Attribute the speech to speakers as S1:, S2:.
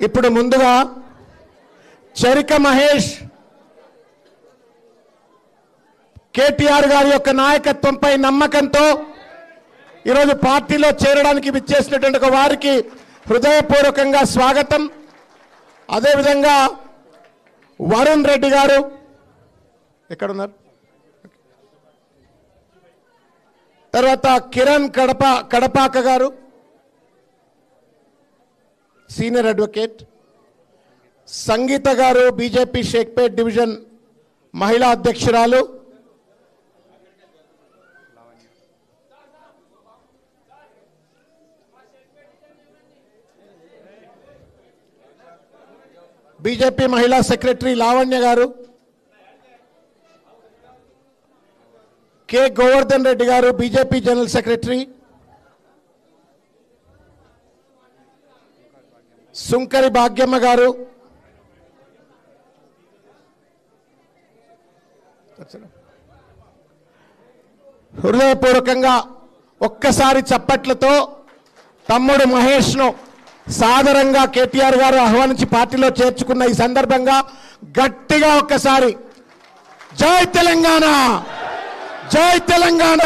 S1: ఇప్పుడు ముందుగా చరిక మహేష్ కేటీఆర్ గారి యొక్క నాయకత్వంపై నమ్మకంతో ఈరోజు పార్టీలో చేరడానికి విచ్చేసినటువంటి వారికి హృదయపూర్వకంగా స్వాగతం. అదేవిధంగా వరుణ్ రెడ్డి గారు ఎక్కడున్నారు, తర్వాత కిరణ్ కడపాక గారు సీనియర్ అడ్వకేట్, సంగీత గారు బీజేపీ షేక్పేట్ డివిజన్ మహిళా అధ్యక్షురాలు, బీజేపీ మహిళా సెక్రటరీ లావణ్య గారు, కె గోవర్ధన్ రెడ్డి గారు బీజేపీ జనరల్ సెక్రటరీ, సుంకరి భాగ్యమ్మ గారు, హృదయపూర్వకంగా ఒక్కసారి చప్పట్లతో తమ్ముడు మహేష్ను సాదరంగా కేటీఆర్ గారు ఆహ్వానించి పార్టీలో చేర్చుకున్న ఈ సందర్భంగా గట్టిగా ఒక్కసారి జై తెలంగాణ, జై తెలంగాణ.